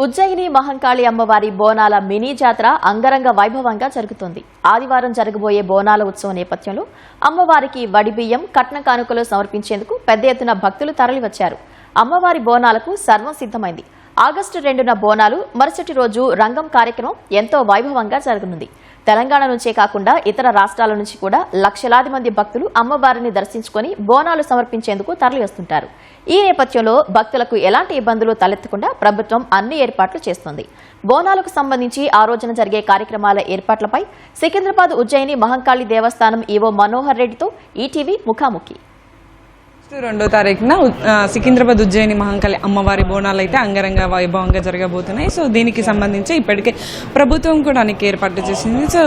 ఉజ్జయిని మహంకాళి అమ్మవారి బోనాల మినీ జాతర అంగరంగ వైభవంగా జరుగుతోంది. ఆదివారం జరగబోయే బోనాల ఉత్సవం నేపథ్యంలో అమ్మవారికి వడిబియ్యం, కట్న కానుకలు సమర్పించేందుకు పెద్ద ఎత్తున భక్తులు తరలివచ్చారు. అమ్మవారి బోనాలకు సర్వం సిద్ధమైంది. ఆగస్టు 2న బోనాలు, మరుసటి రోజు రంగం కార్యక్రమం ఎంతో వైభవంగా జరగనుంది. తెలంగాణ నుంచే కాకుండా ఇతర రాష్ట్రాల నుంచి కూడా లక్షలాది మంది భక్తులు అమ్మవారిని దర్శించుకుని బోనాలు సమర్పించేందుకు తరలివస్తుంటారు. ఈ నేపథ్యంలో భక్తులకు ఎలాంటి ఇబ్బందులు తలెత్తకుండా ప్రభుత్వం అన్ని ఏర్పాట్లు చేస్తోంది. బోనాలకు సంబంధించి ఆ రోజున జరిగే కార్యక్రమాల ఏర్పాట్లపై సికింద్రాబాద్ ఉజ్జయిని మహంకాళి దేవస్థానం ఈవో మనోహర్ రెడ్డితో ఈటీవీ ముఖాముఖి. 2వ తారీఖున సికింద్రాబాద్ ఉజ్జయిని మహంకాళి అమ్మవారి బోనాలు అయితే అంగరంగ వైభవంగా జరగబోతున్నాయి. సో దీనికి సంబంధించి ఇప్పటికే ప్రభుత్వం కూడా అనేక ఏర్పాట్లు చేసింది. సో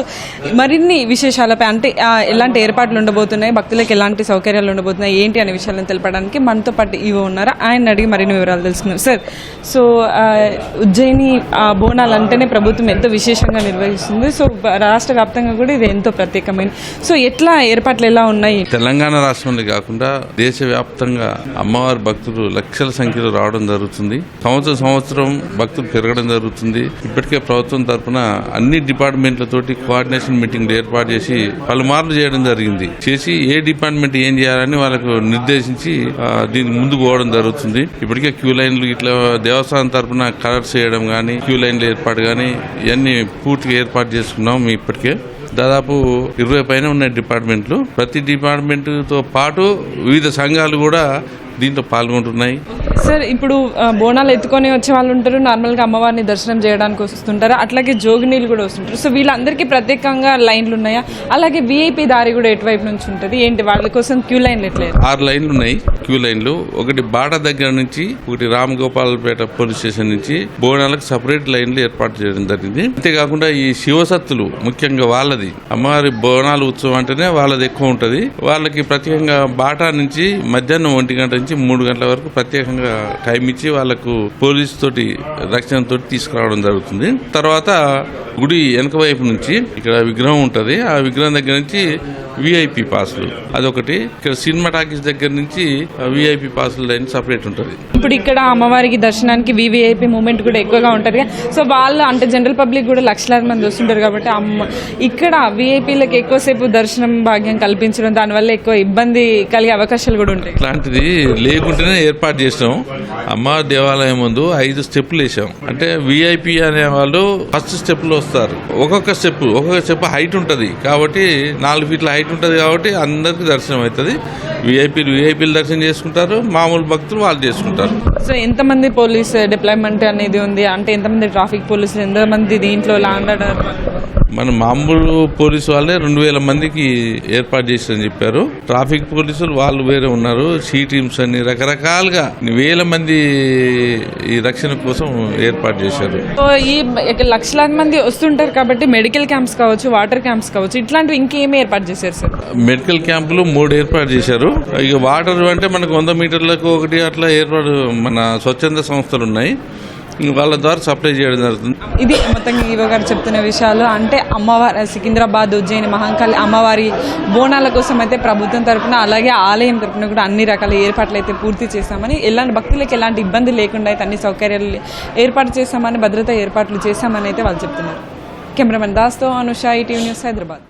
మరిన్ని విశేషాలపై అంటే ఎలాంటి ఏర్పాట్లు ఉండబోతున్నాయి, భక్తులకు ఎలాంటి సౌకర్యాలు ఉండబోతున్నాయి, ఏంటి అనే విషయాలను తెలపడానికి మనతో పాటు ఈవో ఉన్నారు. ఆయన అడిగి మరిన్ని వివరాలు తెలుసుకున్నారు. సార్, సో ఉజ్జయిని బోనాలు అంటేనే ప్రభుత్వం ఎంతో విశేషంగా నిర్వహిస్తుంది. సో రాష్ట్ర వ్యాప్తంగా కూడా ఇది ఎంతో ప్రత్యేకమైన. సో ఎట్లా ఏర్పాట్లు ఎలా ఉన్నాయి? తెలంగాణ రాష్ట్రంలో కాకుండా దేశవ్యాప్తంగా అమ్మవారి భక్తులు లక్షల సంఖ్యలో రావడం జరుగుతుంది. సంవత్సరం భక్తులు పెరగడం జరుగుతుంది. ఇప్పటికే ప్రభుత్వం తరఫున అన్ని డిపార్ట్మెంట్లతోటి కోఆర్డినేషన్ మీటింగ్లు ఏర్పాటు చేసి పలుమార్లు చేయడం జరిగింది. చేసి ఏ డిపార్ట్మెంట్ ఏం చేయాలని వాళ్ళకు నిర్దేశించి దీనికి ముందుకు పోవడం జరుగుతుంది. ఇప్పటికే క్యూ లైన్లు ఇట్లా దేవస్థానం తరఫున కలర్స్ చేయడం కానీ, క్యూ లైన్ల ఏర్పాటు కానీ ఇవన్నీ పూర్తిగా ఏర్పాటు చేసుకున్నాం. ఇప్పటికే దాదాపు 20 పైన ఉన్నాయి డిపార్ట్మెంట్లు. ప్రతి డిపార్ట్మెంట్తో పాటు వివిధ సంఘాలు కూడా దీంట్లో పాల్గొంటున్నాయి. సార్, ఇప్పుడు బోనాలు ఎత్తుకొని వచ్చే వాళ్ళు ఉంటారు, నార్మల్గా అమ్మవారిని దర్శనం చేయడానికి వస్తుంటారు, అట్లాగే జోగినీళ్ళు కూడా వస్తుంటారు. సో వీళ్ళందరికీ ప్రత్యేకంగా లైన్లు ఉన్నాయా? అలాగే వీఐపీ దారి కూడా ఎటువైపు నుంచి ఉంటుంది ఏంటి? వాళ్ళ కోసం క్యూ లైన్లు ఎట్లేదు? 6 లైన్లు ఉన్నాయి క్యూ లైన్లు. ఒకటి బాట దగ్గర నుంచి, ఒకటి రామగోపాలపేట పోలీస్ స్టేషన్ నుంచి బోనాలకు సపరేట్ లైన్లు ఏర్పాటు చేయడం జరిగింది. అంతేకాకుండా ఈ శివసత్తులు ముఖ్యంగా వాళ్ళది అమ్మవారి బోనాల ఉత్సవం అంటేనే వాళ్ళది ఎక్కువ ఉంటుంది. వాళ్ళకి ప్రత్యేకంగా బాటా నుంచి మధ్యాహ్నం 1 గంట నుంచి 3 గంటల వరకు ప్రత్యేకంగా టైం ఇచ్చి వాళ్ళకు పోలీస్ తోటి రక్షణతో తీసుకురావడం జరుగుతుంది. తర్వాత గుడి వెనక వైపు నుంచి ఇక్కడ విగ్రహం ఉంటది. ఆ విగ్రహం దగ్గర నుంచి విఐపి పాసులు అదొకటి. ఇక్కడ సినిమా టాకీస్ దగ్గర నుంచి విఐపి పాసులు లైన్ సపరేట్ ఉంటుంది. ఇప్పుడు ఇక్కడ అమ్మవారికి దర్శనానికి వివిఐపి మూవ్మెంట్ కూడా ఎక్కువగా ఉంటుంది. సో వాళ్ళు అంటే జనరల్ పబ్లిక్ కూడా లక్షలాది మంది వస్తుంటారు కాబట్టి ఇక్కడ విఐపీలకు ఎక్కువసేపు దర్శనం భాగ్యం కల్పించడం, దానివల్ల ఎక్కువ ఇబ్బంది కలిగే అవకాశాలు కూడా ఉంటాయి. ఇట్లాంటిది లేకుంటేనే ఏర్పాటు చేసాం. అమ్మవారి దేవాలయం ముందు 5 స్టెప్పులు వేసాం. అంటే విఐపి అనే వాళ్ళు ఫస్ట్ స్టెప్ లో వస్తారు. ఒక్కొక్క స్టెప్ హైట్ ఉంటుంది కాబట్టి 4 ఫీట్ల హైట్ ఉంటుంది కాబట్టి అందరికి దర్శనం అవుతుంది. విఐపీలు దర్శనం చేసుకుంటారు, మామూలు భక్తులు వాళ్ళు చేసుకుంటారు. సో ఎంతమంది పోలీస్ డిప్లాయ్మెంట్ అనేది ఉంది? అంటే ఎంతమంది ట్రాఫిక్ పోలీసులు, ఎంతమంది దీంట్లో లాండ్ ఆర్డర్? మన మామూలు పోలీసు వాళ్ళే 2000 మందికి ఏర్పాటు చేశారని చెప్పారు. ట్రాఫిక్ పోలీసులు వాళ్ళు వేరే ఉన్నారు. సి టీమ్స్ అని రకరకాలుగా 1000 మంది ఈ రక్షణ కోసం ఏర్పాటు చేశారు. ఈ లక్షలాది మంది వస్తుంటారు కాబట్టి మెడికల్ క్యాంప్స్ కావచ్చు, వాటర్ క్యాంప్స్ కావచ్చు, ఇట్లాంటివి ఇంకేమీ ఏర్పాటు చేశారు సార్? మెడికల్ క్యాంపులు 3 ఏర్పాటు చేశారు. ఇక వాటర్ అంటే మనకు 100 మీటర్లకు ఒకటి అట్లా ఏర్పాటు మన స్వచ్ఛంద సంస్థలు ఉన్నాయి, వాళ్ళ ద్వారా సప్లై చేయడం జరుగుతుంది. ఇది మొత్తంగా ఈవో గారు చెప్తున్న విషయాలు. అంటే అమ్మవారి సికింద్రాబాద్ ఉజ్జయిని మహంకాళి అమ్మవారి బోనాల కోసం అయితే ప్రభుత్వం తరఫున అలాగే ఆలయం తరఫున కూడా అన్ని రకాల ఏర్పాట్లు అయితే పూర్తి చేశామని, ఎలాంటి భక్తులకు ఎలాంటి ఇబ్బంది లేకుండా అయితే అన్ని సౌకర్యాలు ఏర్పాటు చేశామని, భద్రతా ఏర్పాట్లు చేశామని అయితే వాళ్ళు చెప్తున్నారు. కెమెరామెన్ దాస్తో అనుష, ఈటీవీ న్యూస్, హైదరాబాద్.